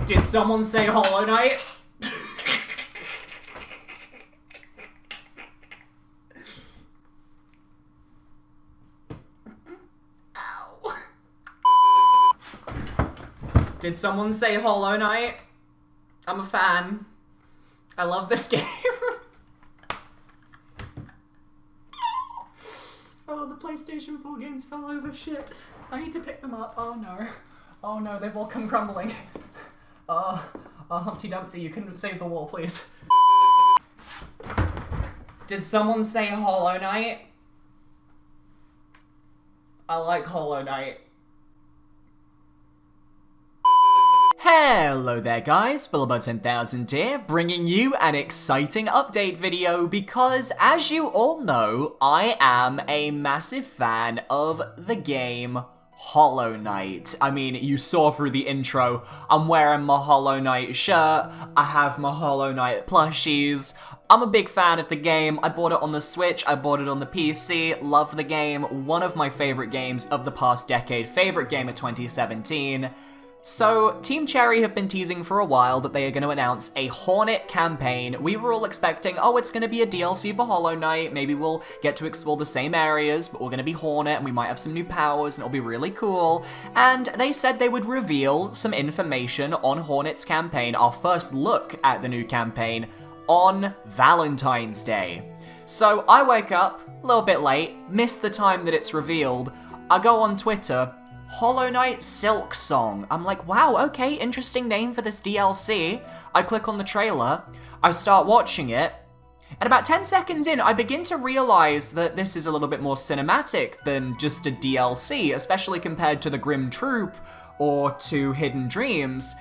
Did someone say Hollow Knight? Ow. Did someone say Hollow Knight? I'm a fan. I love this game. Oh, the PlayStation 4 games fell over. Shit. I need to pick them up. Oh no. Oh no, they've all come crumbling. Humpty Dumpty, you couldn't save the wall, please. Did someone say Hollow Knight? I like Hollow Knight. Hello there guys, Billabud10,000 here, bringing you an exciting update video because, as you all know, I am a massive fan of the game Hollow Knight. I mean, you saw through the intro, I'm wearing my Hollow Knight shirt, I have my Hollow Knight plushies. I'm a big fan of the game. I bought it on the Switch, I bought it on the PC, love the game, one of my favorite games of the past decade, favorite game of 2017. So, Team Cherry have been teasing for a while that they are going to announce a Hornet campaign. We were all expecting, oh, it's going to be a DLC for Hollow Knight, maybe we'll get to explore the same areas, but we're going to be Hornet and we might have some new powers and it'll be really cool. And they said they would reveal some information on Hornet's campaign, our first look at the new campaign, on Valentine's Day. So, I wake up, a little bit late, miss the time that it's revealed, I go on Twitter, Hollow Knight Silksong. I'm like, wow, okay, interesting name for this DLC. I click on the trailer, I start watching it, and about 10 seconds in, I begin to realize that this is a little bit more cinematic than just a DLC, especially compared to the Grim Troop or to Hidden Dreams.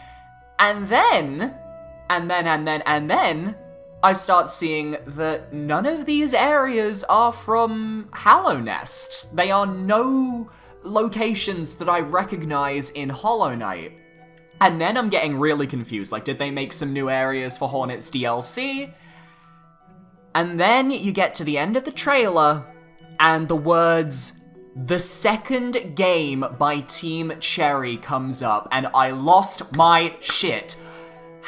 And then, I start seeing that none of these areas are from Hallownest. They are no locations that I recognize in Hollow Knight. And then I'm getting really confused, like, did they make some new areas for Hornet's DLC? And then you get to the end of the trailer, and the words, "The second game by Team Cherry" comes up, and I lost my shit.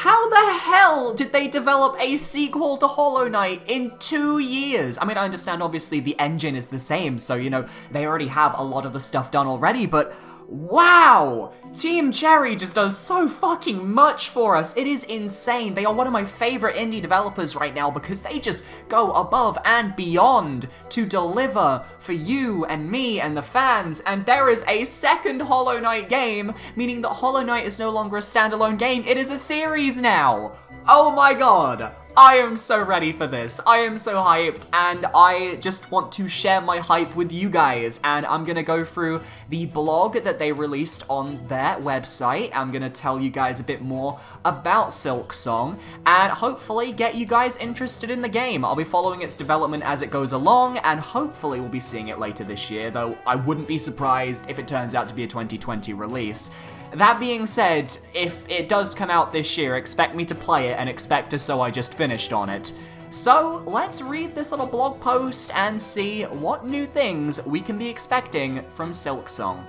How the hell did they develop a sequel to Hollow Knight in 2 years? I mean, I understand obviously the engine is the same, so, you know, they already have a lot of the stuff done already, but wow! Team Cherry just does so fucking much for us. It is insane. They are one of my favorite indie developers right now because they just go above and beyond to deliver for you and me and the fans. And there is a second Hollow Knight game, meaning that Hollow Knight is no longer a standalone game. It is a series now. Oh my god. I am so ready for this. I am so hyped, and I just want to share my hype with you guys, and I'm gonna go through the blog that they released on their website. I'm gonna tell you guys a bit more about Silksong, and hopefully get you guys interested in the game. I'll be following its development as it goes along, and hopefully we'll be seeing it later this year, though I wouldn't be surprised if it turns out to be a 2020 release. That being said, if it does come out this year, expect me to play it and expect to so I just finished on it. So, let's read this little blog post and see what new things we can be expecting from Silksong.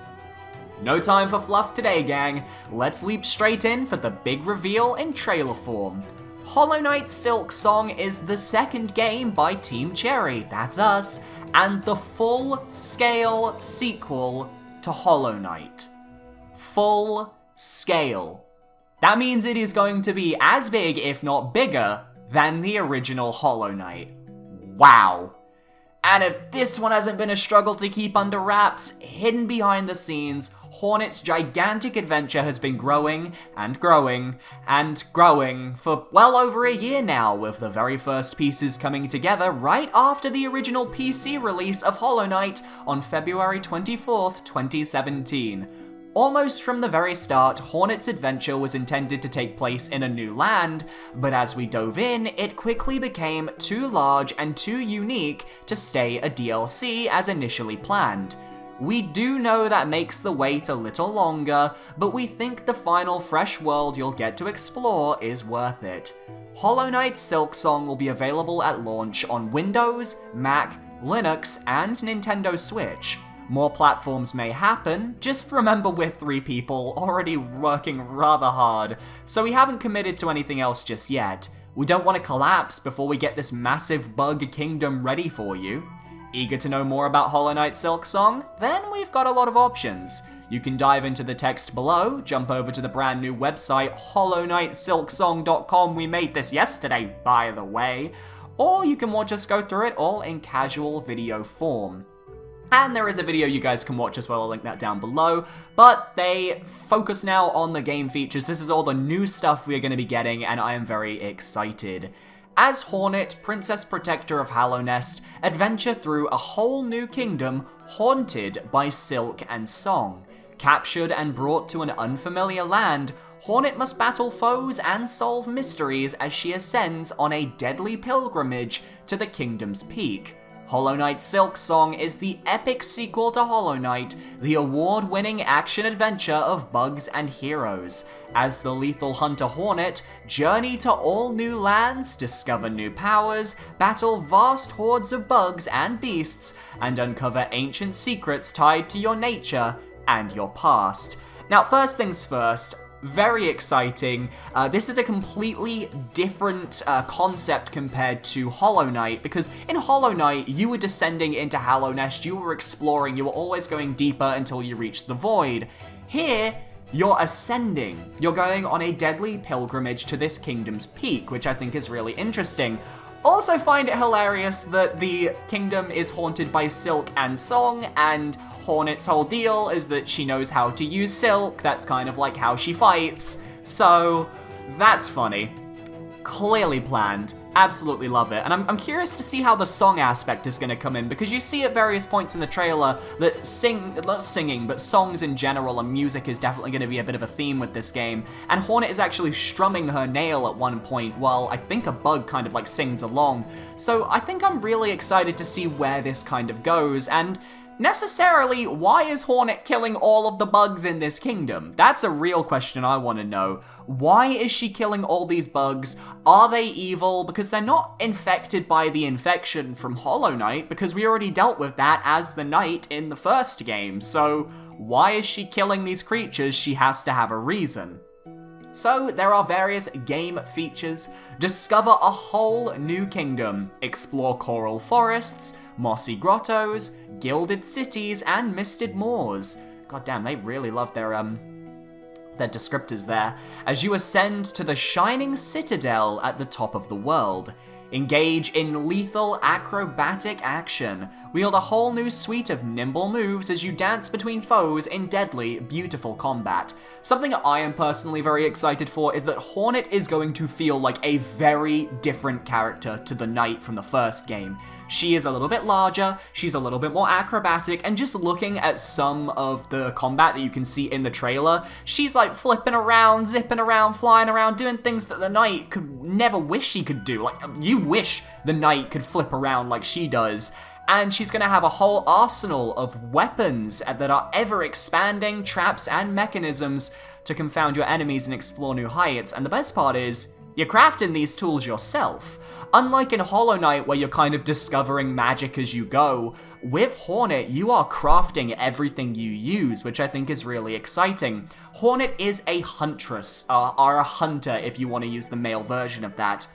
No time for fluff today, gang. Let's leap straight in for the big reveal in trailer form. Hollow Knight Silksong is the second game by Team Cherry, that's us, and the full-scale sequel to Hollow Knight. Full scale. That means it is going to be as big, if not bigger, than the original Hollow Knight. Wow. And if this one hasn't been a struggle to keep under wraps, hidden behind the scenes, Hornet's gigantic adventure has been growing and growing and growing for well over a year now, with the very first pieces coming together right after the original PC release of Hollow Knight on February 24th, 2017. Almost from the very start, Hornet's adventure was intended to take place in a new land, but as we dove in, it quickly became too large and too unique to stay a DLC as initially planned. We do know that makes the wait a little longer, but we think the final fresh world you'll get to explore is worth it. Hollow Knight Silksong will be available at launch on Windows, Mac, Linux, and Nintendo Switch. More platforms may happen, just remember we're 3 people already working rather hard, so we haven't committed to anything else just yet. We don't want to collapse before we get this massive bug kingdom ready for you. Eager to know more about Hollow Knight Silksong? Then we've got a lot of options. You can dive into the text below, jump over to the brand new website, hollownightsilksong.com. We made this yesterday, by the way. Or you can watch us go through it all in casual video form. And there is a video you guys can watch as well, I'll link that down below, but they focus now on the game features. This is all the new stuff we're going to be getting, and I am very excited. As Hornet, Princess Protector of Hallownest, adventure through a whole new kingdom haunted by Silk and Song. Captured and brought to an unfamiliar land, Hornet must battle foes and solve mysteries as she ascends on a deadly pilgrimage to the kingdom's peak. Hollow Knight Silksong is the epic sequel to Hollow Knight, the award-winning action-adventure of bugs and heroes. As the lethal hunter Hornet, journey to all new lands, discover new powers, battle vast hordes of bugs and beasts, and uncover ancient secrets tied to your nature and your past. Now, first things first, very exciting. This is a completely different concept compared to Hollow Knight, because in Hollow Knight, you were descending into Hallownest, you were exploring, you were always going deeper until you reached the void. Here, you're ascending. You're going on a deadly pilgrimage to this kingdom's peak, which I think is really interesting. Also find it hilarious that the kingdom is haunted by Silk and Song, and Hornet's whole deal is that she knows how to use Silk. That's kind of like how she fights. So, that's funny. Clearly planned. Absolutely love it. And I'm curious to see how the song aspect is going to come in, because you see at various points in the trailer that not singing, but songs in general and music is definitely going to be a bit of a theme with this game. And Hornet is actually strumming her nail at one point while I think a bug kind of like sings along. So I think I'm really excited to see where this kind of goes. And necessarily, why is Hornet killing all of the bugs in this kingdom? That's a real question I want to know. Why is she killing all these bugs? Are they evil? Because they're not infected by the infection from Hollow Knight, because we already dealt with that as the Knight in the first game. So why is she killing these creatures? She has to have a reason. So, there are various game features. Discover a whole new kingdom. Explore coral forests, mossy grottos, gilded cities, and misted moors. God damn, they really love their descriptors there. As you ascend to the shining citadel at the top of the world. Engage in lethal acrobatic action. Wield a whole new suite of nimble moves as you dance between foes in deadly, beautiful combat. Something I am personally very excited for is that Hornet is going to feel like a very different character to the Knight from the first game. She is a little bit larger, she's a little bit more acrobatic, and just looking at some of the combat that you can see in the trailer, she's like flipping around, zipping around, flying around, doing things that the Knight could never wish she could do. Like, you wish the Knight could flip around like she does. And she's going to have a whole arsenal of weapons that are ever-expanding, traps and mechanisms to confound your enemies and explore new heights. And the best part is, you're crafting these tools yourself. Unlike in Hollow Knight, where you're kind of discovering magic as you go, with Hornet, you are crafting everything you use, which I think is really exciting. Hornet is a huntress, or a hunter if you want to use the male version of that.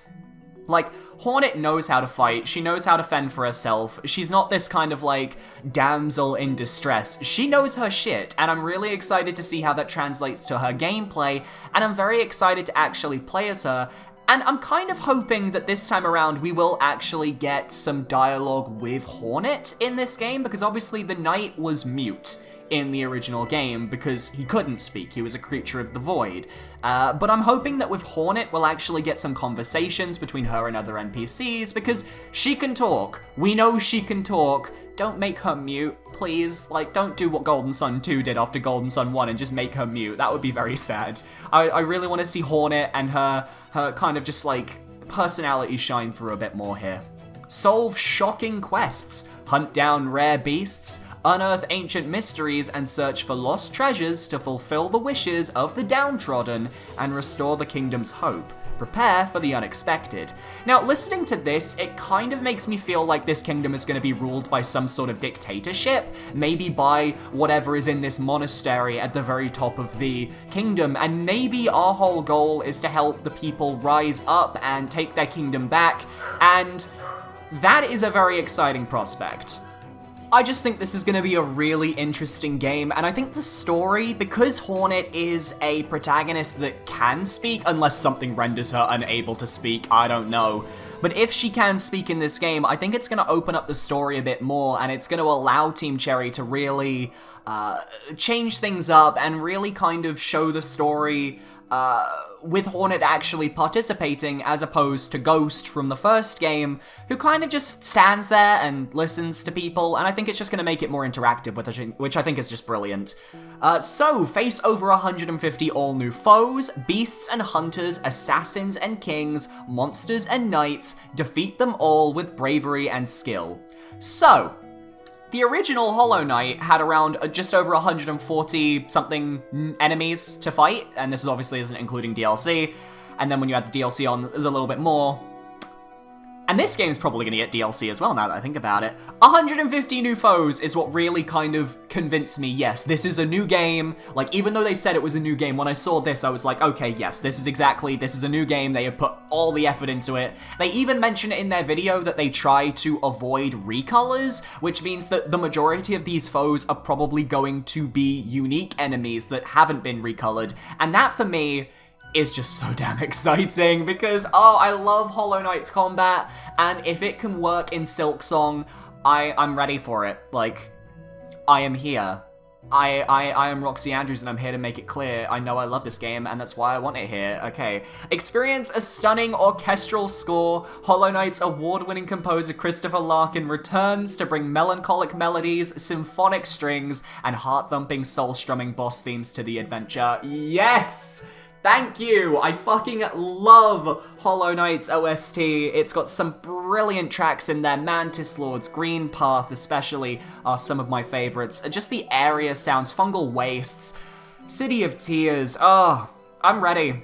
Like, Hornet knows how to fight, she knows how to fend for herself, she's not this kind of, like, damsel in distress. She knows her shit, and I'm really excited to see how that translates to her gameplay, and I'm very excited to actually play as her, and I'm kind of hoping that this time around we will actually get some dialogue with Hornet in this game, because obviously the Knight was mute in the original game because he couldn't speak, he was a creature of the void. But I'm hoping that with Hornet we'll actually get some conversations between her and other NPCs, because she can talk. We know she can talk. Don't make her mute, please. Like, don't do what Golden Sun 2 did after Golden Sun 1 and just make her mute. That would be very sad. I really want to see Hornet and her kind of just like personality shine through a bit more here. Solve shocking quests, hunt down rare beasts, unearth ancient mysteries, and search for lost treasures to fulfill the wishes of the downtrodden and restore the kingdom's hope. Prepare for the unexpected. Now, listening to this, it kind of makes me feel like this kingdom is going to be ruled by some sort of dictatorship, maybe by whatever is in this monastery at the very top of the kingdom, and maybe our whole goal is to help the people rise up and take their kingdom back, and that is a very exciting prospect. I just think this is going to be a really interesting game, and I think the story, because Hornet is a protagonist that can speak, unless something renders her unable to speak, I don't know. But if she can speak in this game, I think it's going to open up the story a bit more, and it's going to allow Team Cherry to really change things up and really kind of show the story with Hornet actually participating, as opposed to Ghost from the first game, who kind of just stands there and listens to people, and I think it's just going to make it more interactive, which I think is just brilliant. So, face over 150 all-new foes, beasts and hunters, assassins and kings, monsters and knights, defeat them all with bravery and skill. So, the original Hollow Knight had around just over 140-something enemies to fight, and this is obviously isn't including DLC, and then when you add the DLC on, there's a little bit more. And this game's probably going to get DLC as well, now that I think about it. 150 new foes is what really kind of convinced me, yes, this is a new game. Like, even though they said it was a new game, when I saw this, I was like, okay, yes, this is a new game. They have put all the effort into it. They even mention it in their video that they try to avoid recolors, which means that the majority of these foes are probably going to be unique enemies that haven't been recolored. And that, for me, is just so damn exciting, because, oh, I love Hollow Knight's combat, and if it can work in Silksong, I'm ready for it. Like, I am here. I am Roxy Andrews, and I'm here to make it clear. I know I love this game, and that's why I want it here. Okay. Experience a stunning orchestral score. Hollow Knight's award-winning composer Christopher Larkin returns to bring melancholic melodies, symphonic strings, and heart-thumping, soul-strumming boss themes to the adventure. Yes! Thank you! I fucking love Hollow Knight's OST. It's got some brilliant tracks in there. Mantis Lords, Green Path especially are some of my favorites. Just the area sounds, Fungal Wastes, City of Tears. Oh, I'm ready.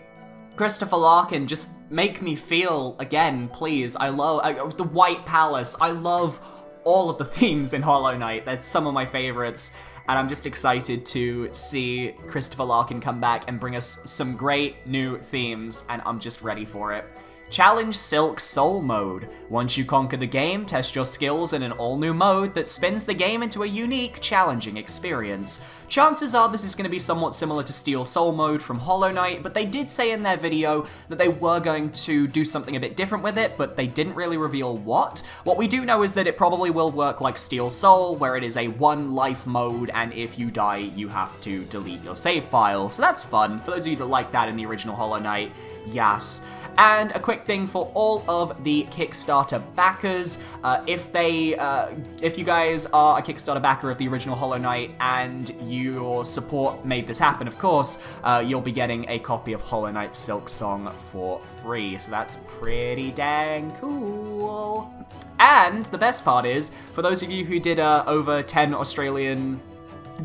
Christopher Larkin, just make me feel again, please. I love the White Palace. I love all of the themes in Hollow Knight. That's some of my favorites. And I'm just excited to see Christopher Larkin come back and bring us some great new themes, and I'm just ready for it. Challenge Silk Soul Mode. Once you conquer the game, test your skills in an all-new mode that spins the game into a unique, challenging experience. Chances are this is going to be somewhat similar to Steel Soul Mode from Hollow Knight, but they did say in their video that they were going to do something a bit different with it, but they didn't really reveal what. What we do know is that it probably will work like Steel Soul, where it is a one-life mode, and if you die, you have to delete your save file. So that's fun. For those of you that like that in the original Hollow Knight, yes. And a quick thing for all of the Kickstarter backers, if you guys are a Kickstarter backer of the original Hollow Knight and your support made this happen, of course, you'll be getting a copy of Hollow Knight Silksong for free, so that's pretty dang cool. And the best part is, for those of you who did over 10 Australian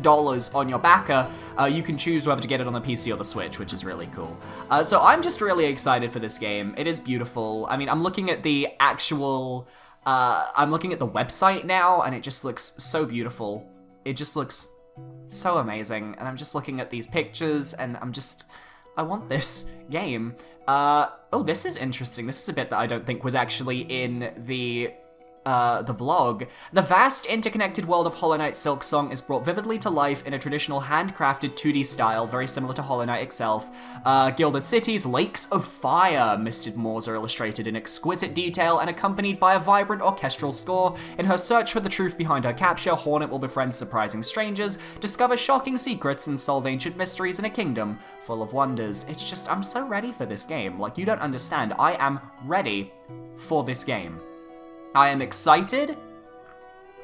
dollars on your backer, you can choose whether to get it on the PC or the Switch, which is really cool. So I'm just really excited for this game. It is beautiful. I mean, I'm looking at the actual, I'm looking at the website now, and it just looks so beautiful. It just looks so amazing, and I'm just looking at these pictures, and I want this game. Oh, this is interesting. This is a bit that I don't think was actually in the blog. The vast interconnected world of Hollow Knight Silksong is brought vividly to life in a traditional handcrafted 2D style, very similar to Hollow Knight itself. Gilded cities, lakes of fire, misted moors are illustrated in exquisite detail and accompanied by a vibrant orchestral score. In her search for the truth behind her capture, Hornet will befriend surprising strangers, discover shocking secrets, and solve ancient mysteries in a kingdom full of wonders. It's just, I'm so ready for this game. Like, you don't understand. I am ready for this game. I am excited,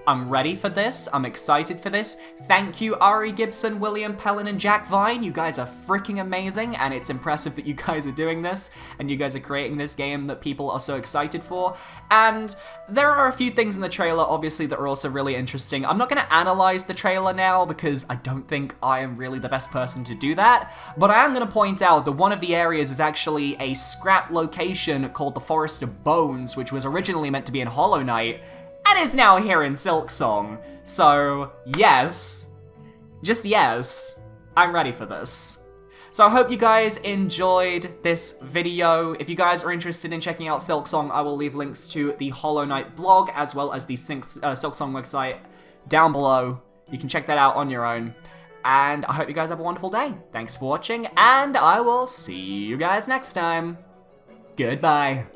I'm ready for this. I'm excited for this. Thank you, Ari Gibson, William Pellin, and Jack Vine. You guys are freaking amazing, and it's impressive that you guys are doing this, and you guys are creating this game that people are so excited for. And there are a few things in the trailer, obviously, that are also really interesting. I'm not going to analyze the trailer now, because I don't think I am really the best person to do that, but I am going to point out that one of the areas is actually a scrap location called the Forest of Bones, which was originally meant to be in Hollow Knight, and is now here in Silksong. So, yes, just yes, I'm ready for this. So I hope you guys enjoyed this video. If you guys are interested in checking out Silksong, I will leave links to the Hollow Knight blog as well as the Silksong website down below. You can check that out on your own. And I hope you guys have a wonderful day. Thanks for watching, and I will see you guys next time. Goodbye.